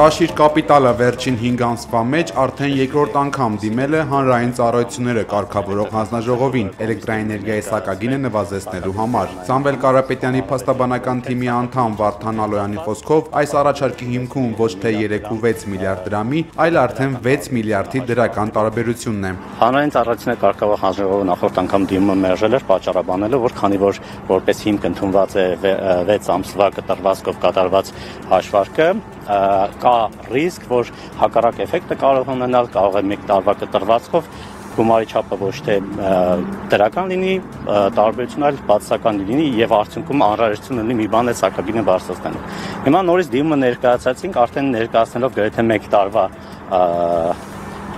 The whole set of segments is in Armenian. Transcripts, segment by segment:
Տաշիր կապիտալը վերջին 5 ամսվա մեջ արդեն երկրորդ անգամ դիմել է հանրային ծառայությունները կարգավորող հանձնաժողովին էլեկտրաէներգիայի սակագինը նվազեցնելու համար։ Սամվել Կարապետյանի փաստաբանական թիմի անդամ Վարդան Ալոյանի խոսքով այս առաջարկի հիմքում ոչ թե 3.6 միլիարդ դրամի, այլ արդեն 6 միլիարդի դրական տարբերությունն է։ Հանրային ծառայությունները կարգավորող հանձնաժողովը նախորդ անգամ դիմումը մերժել էր պատճառաբանելով, որ քանի որ որպես հիմք ընդունված է 6 ամսվա կտրվածքով կատարված հաշվարկը, կա ռիսկ, որ հակառակ էֆեկտը կարող ունենալ, կարող է 1 տարվա կտրվածքով գումարի չափը ոչ թե դրական լինի, տարբերություն այլ բացասական լինի եւ արդյունքում անհրաժեշտություն ունի մի բան է սակագինը բարձրացնելու։ Հիմա նորից դիմումը ներկայացրեցինք, արդեն ներկայացնելով գրեթե 1 տարվա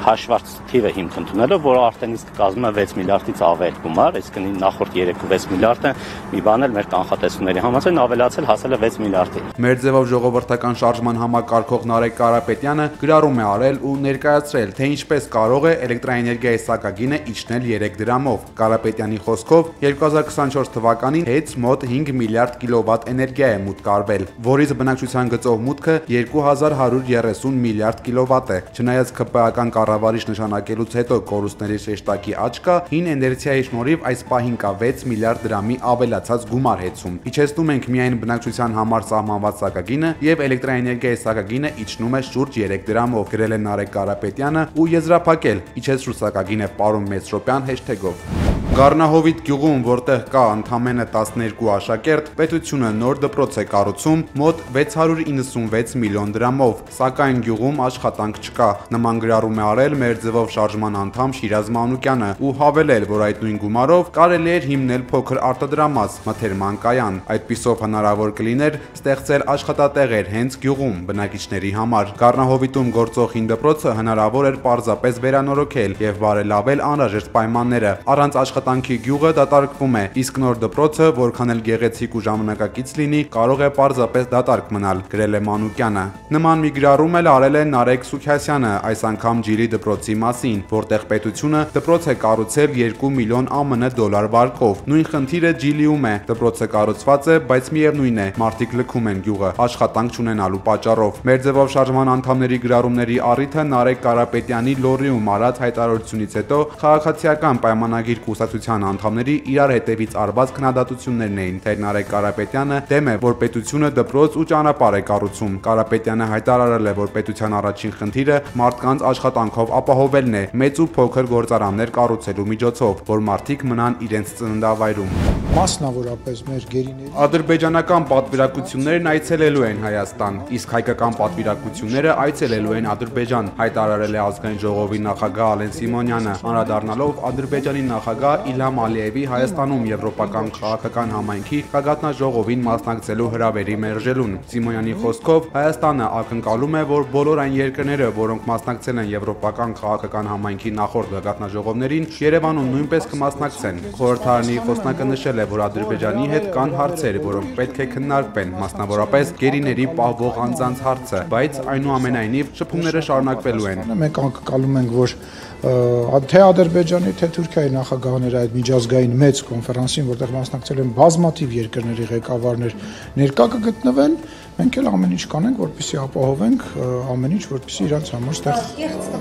հաշվարկ թիվը հիմք ընդունելով, որը արդեն իսկ կազմում է 6 միլիարդից ավել գումար, այսինքն նախորդ 3.6 միլիարդը մի բան էլ մեր կանխատեսումների համաձայն ավելացել հասել է 6 միլիարդի։ Մեր ձևով ժողովրդական շարժման համակարգող Նարեկ Կարապետյանը գրառում է արել ու ներկայացրել, թե ինչպես կարող է էլեկտրաէներգիայի սակագինը իջնել 3 դրամով։ Կարապետյանի խոսքով 2024 թվականին հեծ մոտ 5 միլիարդ կիլովատ էներգիա է մուտք արվել, որից բնակչության գծով մուտքը 2130 միլիարդ կիլովատ է։ Չնայած ԿՊԱ-ական կառավարիչ նշանակելուց հետո կորուստների շեշտակի աճ կա, հին էներգիայի շնորհիվ այս պահին կա 6 միլիարդ դրամի ավելացած գումար հեծում։ Իջեցնում ենք միայն բնակչության համար սահմանված սակագինը եւ էլեկտրաէներգիայի սակագինը իջնում է շուրջ 3 դրամով, գրել է Նարեկ Կարապետյանը ու եզրափակել իջեցրու սակագինը պարոն Մեծրոպյան հեշթեգով։ Գառնահովիտ գյուղում, որտեղ կա ընդամենը 12 աշակերտ, պետությունը նոր դպրոց է կառուցում մոտ 696 միլիոն դրամով, սակայն գյուղում աշխատանք չկա։ Նման գրառում է արել մեր ձևով շարժման անդամ Շիրազ Մանուկյանը ու հավելել, որ այդ նույն գումարով կարելի էր հիմնել փոքր արտադրամաս, մթերման կայան։ Այդպիսով հնարավոր կլիներ ստեղծել աշխատատեղեր հենց գյուղում բնակիչների համար։ Գառնահովիտում գործող հին դպրոցը հնարավոր էր պարզապես վերանորոգել եւ բարելավել անհրաժեշտ պայմանները։ Առանց աշխատանքի գյուղը դատարկվում է, իսկ նոր դպրոցը, որքան էլ գեղեցիկ ու ժամանակակից լինի, կարող է պարզապես դատարկ մնալ, գրել է Մանուկյանը։ Նման մի գրառում էլ արել է Նարեկ Սուքյասյանը, այս անգամ Ջիրի դպրոցի մասին, որտեղ պետությունը դպրոց է կառուցել 2 միլիոն ԱՄՆ դոլար վարկով։ Նույն խնդիրը Ջիլիում է, դպրոցը կառուցված է, բայց միևնույն է, մարդիկ լքում են գյուղը, աշխատանք չունենալու պատճառով։ Մեր ձևով շարժման անդամների գրառումների առիթը Նարեկ Կարապետյանի Լոռիում արած հայտարարությունից հետո քաղաքացիական պայմանագիր կուսակցության անդամների իրար հետևից արված քննադատություններն էին, թե Նարեկ Կարապետյանը դեմ է, որ պետությունը դպրոց ու ճանապարհ է կառուցում։ Կարապետյանը հայտարարել է, որ պետության առաջին խնդիրը մարդկանց աշխատանքով ապահովելն է, մեծ ու փոքր գործարաններ կառուցելու միջոցով, որ մարդիկ մնան իրենց ծննդավայրում։ Մասնավորապես մեր գերիների ադրբեջանական պատվիրակություններն այցելելու են Հայաստան, իսկ հայկական պատվիրակությունները այցելելու են Ադրբեջան, հայտարարել է ազգային ժողովի նախագահ Ալեն Սիմոնյանը, անդրադառնալով Ադրբեջանի նախագահ Իլհամ Ալիևի Հայաստանում եվրոպական քաղաքական համայնքի գագաթնաժողովին մասնակցելու հրավերի մերժելուն։ Սիմոնյանի խոսքով Հայաստանը ակնկալում է, որ բոլոր այն երկրները, որոնք մասնակցել են եվրոպական քաղաքական համայնքի նախորդ գագաթնաժողովներին, Երևանում նույնպես կմասնակցեն։ Խորհրդարանի խոսնակը նշել է, որ Ադրբեջանի հետ կան հարցեր, որոնք պետք է քննարկվեն, մասնավորապես գերիների պահվող անձանց հարցը, բայց այնուամենայնիվ շփումները շարունակվելու են։ Մենք ակնկալում ենք, որ թե Ադրբեջանի, թե Թուրքիայի նախագահները այդ միջազգային մեծ կոնֆերանսին, որտեղ մասնակցել են բազմաթիվ երկրների ղեկավարներ, ներկա կգտնվեն, մենք էլ ամեն ինչ կանենք, որպեսզի ապահովենք ամեն ինչ, որպեսզի իրանց համար ստեղ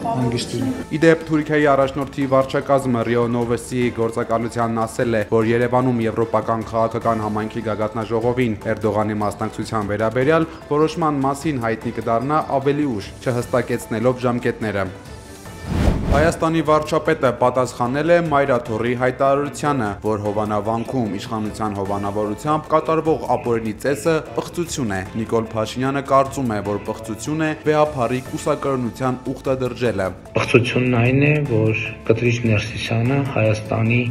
հանգիստ լինի։ Իդեպ Թուրքիայի առաջնորդի վարչակազմը Ռիո Նովոստի գործակալությանն ասել է, որ Երևանում եվրոպական քաղաքական համայնքի գագաթնաժողովին Էրդողանի մասնակցության վերաբերյալ որոշման մասին հայտնի կդառնա ավելի ուշ, չհստակեցնելով ժամկետները։ Հայաստանի վարչապետը պատասխանել է Մայրաթոռի հայտարարությանը, որ Հովանավանքում իշխանության հովանավորությամբ կատարվող ապօրինի ծեսը պղծություն է։ Նիկոլ Փաշինյանը կարծում է, որ պղծություն է վեհափառի կուսակրոնության ուխտադրժելը։ Պղծությունն այն է, որ Կտրիչ Ներսիսյանը Հայաստանի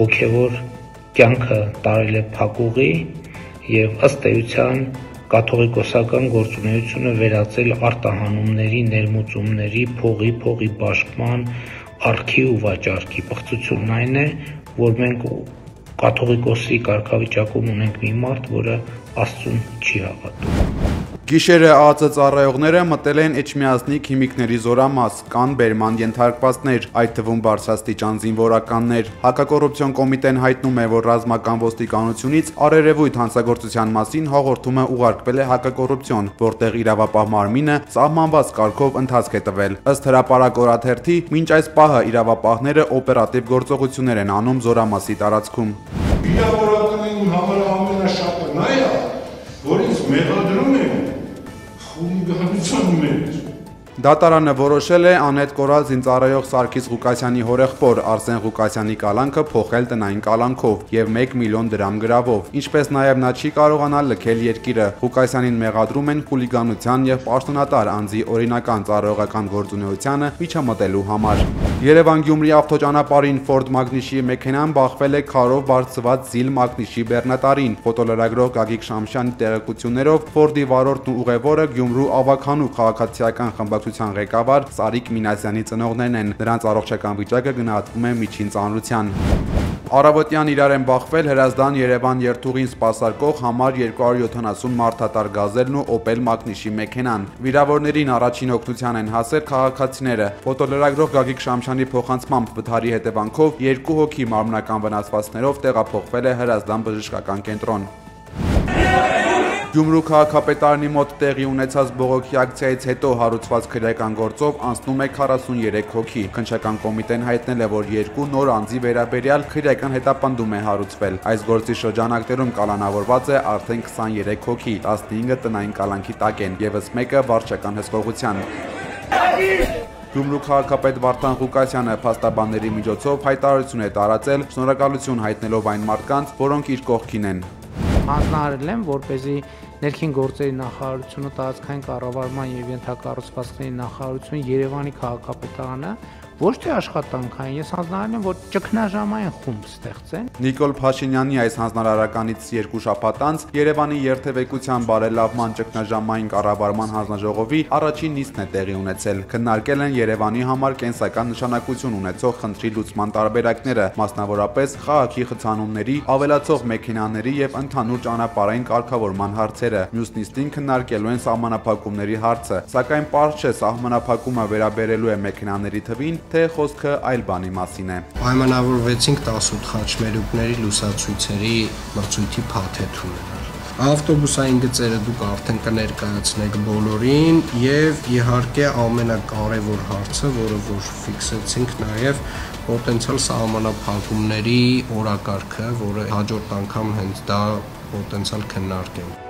հոգևոր կյանքը տարել է փակուղի եւ ըստ էության կաթողիկոսական գործունեությունը վերածել արտահանումների, ներմուծումների, փողի բաշխման, արքի ու վաճառքի։ Պղծությունն այն է, որ մենք կաթողիկոսի կարգավիճակում ունենք մի մարդ, որը Աստծուն չի հավատում։ Գիշերը ԱԱԾ ծառայողները մտել են Էջմիածնիկ հիմիկների զորամաս, կան բերման ենթարկվածներ, այդ թվում բարձրաստիճան զինվորականներ։ Հակակոռուպցիոն կոմիտեն հայտնում է, որ ռազմական ոստիկանությունից առերևույթ հանցագործության մասին հաղորդումը ուղարկվել է հակակոռուպցիոն, որտեղ իրավապահ մարմինը սահմանված կարգով ընթացք է տվել։ Ըստ հրապարակ օրաթերթի, մինչ այս պահը իրավապահները օպերատիվ գործողություններ են անում զորամասի տարածքում։ Վիրավորականին համար ամենաշատը նա է, որ ինձ մեղադրում են խուլիգանության մեջ։ Դատարանը որոշել է անհետ կորած զինծառայող Սարգիս Ղուկասյանի հորեղբոր Արսեն Ղուկասյանի կալանքը փոխել տնային կալանքով եւ 1 միլիոն դրամ գրավով, ինչպես նաեւ նա չի կարողանալ լքել երկիրը։ Ղուկասյանին մեղադրում են խուլիգանության եւ պաշտոնատար անձի օրինական ծառայողական գործունեությանը միջամտելու համար։ Երևան-Գյումրի ավտոճանապարհին Ford Magnus-ի մեքենան բախվել է քարով բարձված Zil Magnus-ի բեռնատարին։ Ֆոտոլրագրող Գագիկ Շամշյանի տեղեկություններով Ford-ի վարորդն ու ուղևորը Գյումրու Ավագանու քաղաքացիական խմբակցության ղեկավար Սարիկ Մինասյանի ծնողներն են։ Նրանց առողջական վիճակը գնահատվում է միջին ծանրության։ Առավոտյան իրար են բախվել Հրազդան Երևան երթուղին սպասարկող համար 270 մարդատար գազելն ու Opel Magnus-ի մեքենան։ Վիրավորներին առաջին օգնության են հասել քաղաքացիները։ Ֆոտոլրագրող Գագիկ Շամշյանի փոխանցմամբ վթարի հետևանքով 2 հոգի մարմնական վնասվածքներով տեղափոխվել է Հրազդան բժշկական կենտրոն։ Գյումրու քաղաքապետարանի մոտ տեղի ունեցած բողոքի ակցիայից հետո հարուցված քրեական գործով անցնում է 43 հոգի։ Քննչական կոմիտեն հայտնել է, որ 2 նոր անձի վերաբերյալ քրեական հետապնդում է հարուցվել։ Այս գործի շրջանակներում կալանավորված է արդեն 23 հոգի, 15-ը տնային կալանքի տակ են, եւս մեկը վարչական հսկողության։ Գյումրու քաղաքապետ Վարդան Ղուկասյանը փաստաբանների միջոցով հայտարարություն է տարածել, շնորհակալություն հայտնելով այն մարդկանց, որոնք իր կողքին են։ Հանձնարարել եմ, որպեսզի ներքին գործերի նախարարությունը, տարածքային կառավարման եւ ենթակառուցվածքների նախարարությունը, Երևանի քաղաքապետարանը ոչ թե աշխատանքային, ես հանձնարարել եմ, որ ճգնաժամային խումբ ստեղծեն։ Նիկոլ Փաշինյանի այս հանձնարարականից 2 շաբաթ անց Երևանի երթևեկության բարելավման ճգնաժամային կառավարման հանձնաժողովի առաջին նիստն է տեղի ունեցել։ Քննարկել են Երևանի համար կենսական նշանակություն ունեցող խնդրի լուծման տարբերակները, մասնավորապես քաղաքի խցանումների, ավելացող մեքենաների եւ ընդհանուր ճանապարհային կարգավորման հարցերը։ Մյուս նիստին քննարկելու են սահմանափակումների հարցը, սակայն պարզ չէ սահմանափակումը վերաբերելու է մեքենաների թվին, թե խոսքը այլ բանի մասին է։ Պայմանավորվեցինք 18 խաչմերուկների լուսացույցերի մրցույթի փաթեթում։ Ավտոբուսային գծերը դուք արդեն կներկայացնեք բոլորին եւ իհարկե ամենակարևոր հարցը, որը որ ֆիքսեցինք նաեւ պոտենցիալ սահմանափակումների օրակարգը, որը հաջորդ անգամ հենց դա պոտենցիալ քննարկենք։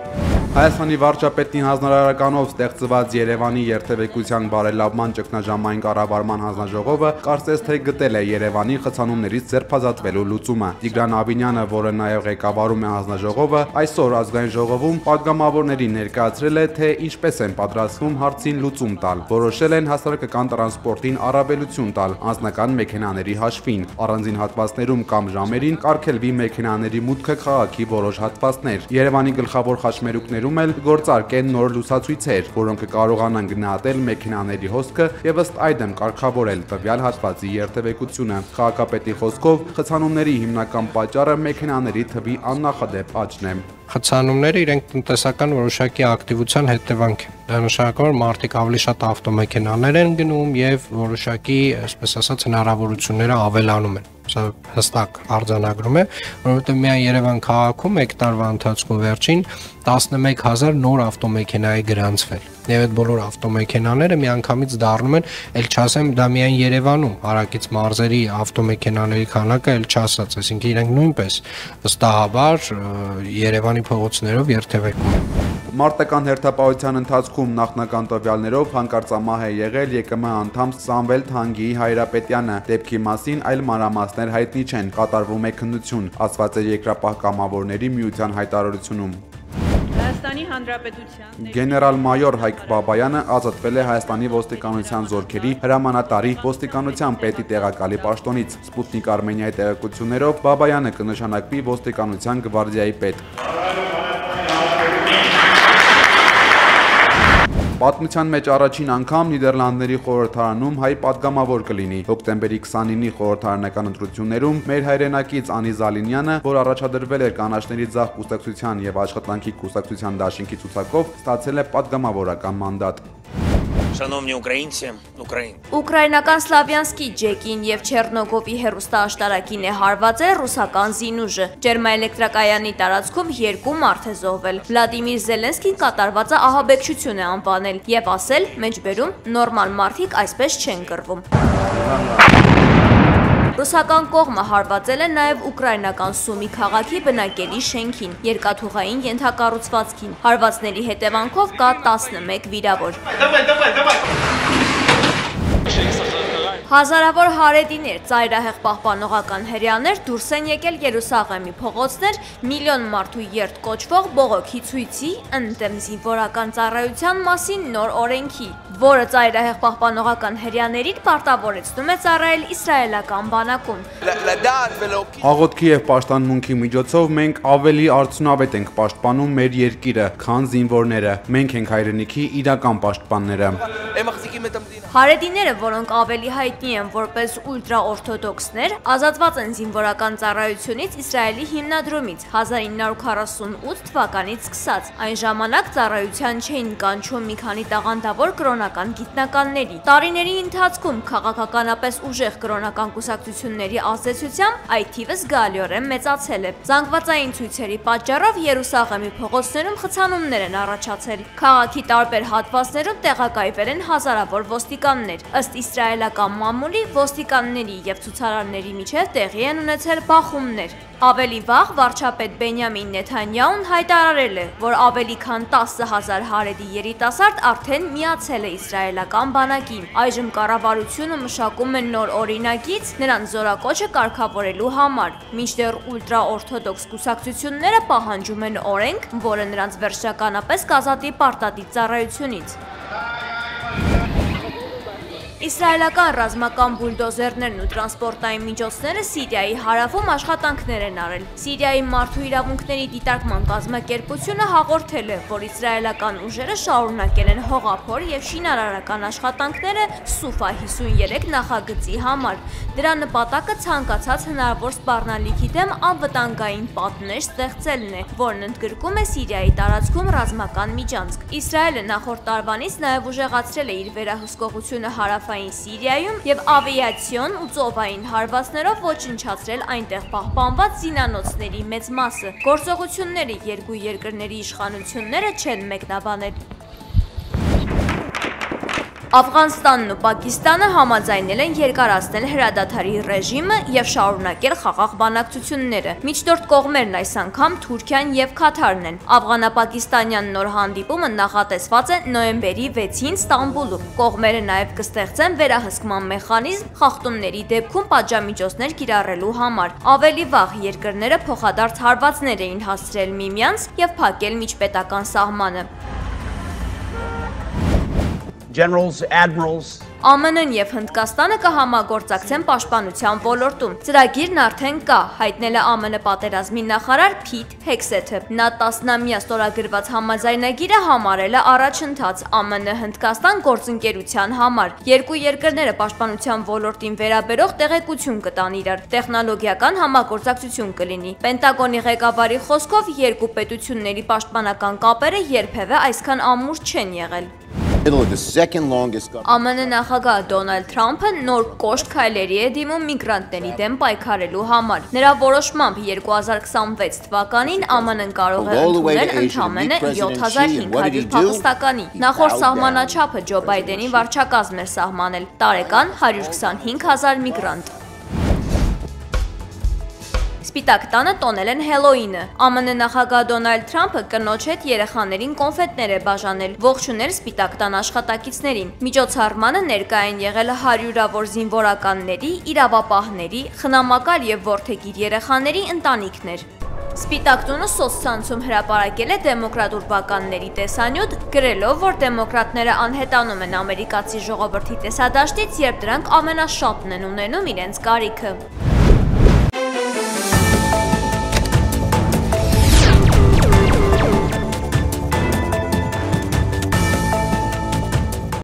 Հայաստանի վարչապետի հանձնարարականով ստեղծված Երևանի երթևեկության բարելավման ճգնաժամային կառավարման հանձնաժողովը կարծես թե գտել է Երևանի խցանումներից ձերբազատվելու լուծումը։ Տիգրան Ավինյանը, որը նաև ղեկավարում է հանձնաժողովը, այսօր ազգային ժողովում պատգամավորներին ներկայացրել է, թե ինչպես են պատրաստվում հարցին լուծում տալ։ Որոշել են հասարակական տրանսպորտին առավելություն տալ անձնական մեքենաների հաշվին, առանձին հատվածներում կամ ժամերին կարգելվի մեքենաների մուտքը քաղաքի որոշ հատվածներ։ Երևանի գլխավոր խաչմերուկներում էլ գործարկեն նոր լուսացույցեր, որոնք կարողանան գնահատել մեքենաների հոսքը եւ ըստ այդմ կարգավորել տվյալ հատվածի երթևեկությունը։ Քաղաքապետի խոսքով խցանումների հիմնական պատճառը մեքենաների թվի աննախադեպ աճն է։ Խցանումները իրենք տնտեսական որոշակի ակտիվության հետևանք են։ Դա նշանակում է, որ մարդիկ ավելի շատ ավտոմեքենաներ են գնում եւ որոշակի, այսպես ասած, հնարավորությունները ավելանում են։ Սա հստակ արձանագրում է, որովհետեւ միայն Երևան քաղաքում 1 տարվա ընթացքում վերջին 11000 նոր ավտոմեքենա է գրանցվել։ Եվ այդ բոլոր ավտոմեքենաները միանգամից դառնում են, ել չասեմ, դա միայն Երևանում, հարակից մարզերի ավտոմեքենաների քանակը ել չասած, այսինքն իրենք նույնպես վստահաբար Երևանի փողոցներով երթևեկում են։ Մարտական հերթապահության ընթացքում նախնական տվյալներով հանկարծամահ է եղել ԵԿՄ անդամ Սամվել Թանգիի Հայրապետյանը։ Դեպքի մասին այլ մանրամասներ հայտնի չեն, կատարվում է քննություն, ասված է Երկրապահ կամավորների միության հայտարարությունում։ Հայաստանի Հանրապետության Գեներալ-մայոր Հայկ Բաբայանը ազատվել է Հայաստանի ոստիկանության զորքերի հրամանատարի ոստիկանության պետի տեղակալի պաշտոնից։ Սպուտնիկ Արմենիայի տեղեկություններով Բաբայանը կնշանակվի ոստիկանության գվարդիայի պետ։ Պատմության մեջ առաջին անգամ Նիդերլանդների խորհրդարանում հայ падգամավոր կլինի։ Հոկտեմբերի 29-ի խորհրդարանական ընտրություններում մեր հայրենակից Անի Զալինյանը, որ առաջադրվել էր կանաչների ձախ կուսակցության եւ աշխատանքի կուսակցության դաշինքի ցուցակով, ստացել է падգամավորական մանդատ։ Шановні українці, Україна. Ուկրաինական Սլավյանսկի Ջեկին եւ Չեռնոգովի հերոստաշտարակին է հարված է ռուսական զինուժը։ Ջերմաէլեկտրակայանի տարածքում 2 մարդ է զոհվել։ Վլադիմիր Զելենսկին կատարվածը ահաբեկչություն է անվանել եւ ասել, մեջբերում նորմալ մարդիկ այսպես չեն կռվում։ Ռուսական կողմը հարվածել է նաև ուկրաինական Սումի քաղաքի բնակելի շենքին, երկաթուղային ենթակառուցվածքին։ Հարվածների հետևանքով կա 11 վիրավոր։ Հազարավոր հարեդիներ, ծայրահեղ պահպանողական հրեաներ դուրս են եկել Երուսաղեմի փողոցներ միլիոն մարդու երթ կոչվող բողոքի ցույցի ընդդեմ զինվորական ծառայության մասին նոր օրենքի, որը ծայրահեղ պահպանողական հրեաներին պարտավորեցնում է ծառայել իսրայելական բանակում։ Աղոթքի եւ պաշտամունքի միջոցով մենք ավելի արդյունավետ ենք պաշտպանում մեր երկիրը, քան զինվորները։ Մենք ենք հայրենիքի իրական պաշտպանները։ Հարեդիները, որոնք ավելի հայտնի են որպես ուլտրաօրթոդոքսներ, ազատված են զինվորական ծառայությունից Իսրայելի հիմնադրումից 1948 թվականից սկսած։ Այն ժամանակ ծառայության չէին կանչում մի քանի տաղանդավոր կրոնական գիտնականների։ Տարիների ընթացքում քաղաքականապես ուժեղ կրոնական կուսակցությունների ազդեցությամբ այդ թիվը զգալիորեն մեծացել է։ Զանգվածային ցույցերի պատճառով Երուսաղեմի փողոցներում խցանումներ են առաջացել։ Քաղաքի տարբեր հատվածներում տեղակայվել են հազարավոր ոստիկաններ։ Ըստ իսրայելական մամուլի, ոստիկանների եւ ցուցարարների միջև տեղի են ունեցել բախումներ։ Ավելի վաղ վարչապետ Բենյամին Նեթանյահուն հայտարարել է, որ ավելի քան 10,000 հարեդի երիտասարդ արդեն միացել է իսրայելական բանակին։ Այժմ կառավարությունը մշակում է նոր օրինագիծ նրանց զորակոչը կարգավորելու համար, մինչդեռ ուլտրաօրթոդոքս կուսակցությունները պահանջում են օրենք, որը նրանց վերջականապես կազատի պարտադիր ծառայությունից։ Իսրայելական ռազմական բուլդոզերներն ու տրանսպորտային միջոցները Սիրիայի հարավում աշխատանքներ են արել։ Սիրիայի մարդու իրավունքների դիտարկման կազմակերպությունը հաղորդել է, որ իսրայելական ուժերը շարունակել են հողափոր եւ շինարարական աշխատանքները Սուֆա 53 նախագծի համար։ Դրա նպատակը ցանկացած հնարավոր սպառնալիքի դեմ անվտանգային պատնեշ ստեղծելն է, որն ընդգրկում է Սիրիայի տարածքում ռազմական միջանցք։ Իսրայելը նախորդ տարվանից նաեւ ուժեղացրել է իր վերահսկողությունը հարավային Սիրիայում եւ ավիացիոն ու ծովային հարվածներով ոչնչացրել այնտեղ պահպանված զինանոցների մեծ մասը։ Գործողությունները երկու երկրների իշխանությունները չեն մեկնաբանել։ Աֆղանստանն ու Պակիստանը համաձայնել են երկարացնել հրադադարի ռեժիմը եւ շարունակել խաղաղ բանակցությունները։ Միջնորդ կողմերն այս անգամ Թուրքիան եւ Քաթարն են։ Աֆղանա-պակիստանյան նոր հանդիպումը նախատեսված է նոյեմբերի 6-ին Ստամբուլում։ Կողմերը նաեւ կստեղծեն վերահսկման մեխանիզմ խախտումների դեպքում պատժամիջոցներ կիրառելու համար։ Ավելի վաղ երկրները փոխադարձ հարվածներ էին հասցրել միմյանց եւ փակել միջպետական սահմանը։ Generals, admirals. ԱՄՆ-ն եւ Հնդկաստանը կհամագործակցեն պաշտպանության ոլորտում։ Ծրագիրն արդեն կա, հայտնել է ԱՄՆ պատերազմի նախարար Փիթ Հեքսեթը։ Նա 10-ամյա ստորագրված համաձայնագիրը համարել է առաջընթաց ԱՄՆ-Հնդկաստան գործընկերության համար։ Երկու երկրները պաշտպանության ոլորտին վերաբերող տեղեկություն կտան իրար։ Տեխնոլոգիական համագործակցություն կլինի։ Պենտագոնի ղեկավարի խոսքով երկու պետությունների պաշտպանական կապերը երբևէ այսքան ամուր չեն եղել։ ԱՄՆ նախագահ Դոնալդ Թրամփը նոր կոշտ քայլերի է դիմում միգրանտների դեմ պայքարելու համար։ Նրա որոշմամբ 2026 թվականին ԱՄՆ-ն կարող է ընդունել ընդամենը 7500 փախստականի։ Նախորդ սահմանաչափը Ջո Բայդենի վարչակազմն էր սահմանել՝ տարեկան 125000 միգրանտ։ Սպիտակ տանը տոնել են Հելոուինը։ ԱՄՆ նախագահ Դոնալդ Թրամփը կնոջ հետ երեխաներին կոնֆետներ է բաժանել, ողջունել Սպիտակ տան աշխատակիցներին։ Միջոցառմանը ներկա են եղել հարյուրավոր զինվորականների, իրավապահների, խնամակալ եւ որդեգիր երեխաների ընտանիքներ։ Սպիտակ տունը սոցցանցում հրապարակել է դեմոկրատ ուրբականների տեսանյութ, գրելով, որ դեմոկրատները անհետանում են ամերիկացի ժողովրդի տեսադաշտից, երբ դրանք ամենաշատն են ունենում իրենց կարիքը։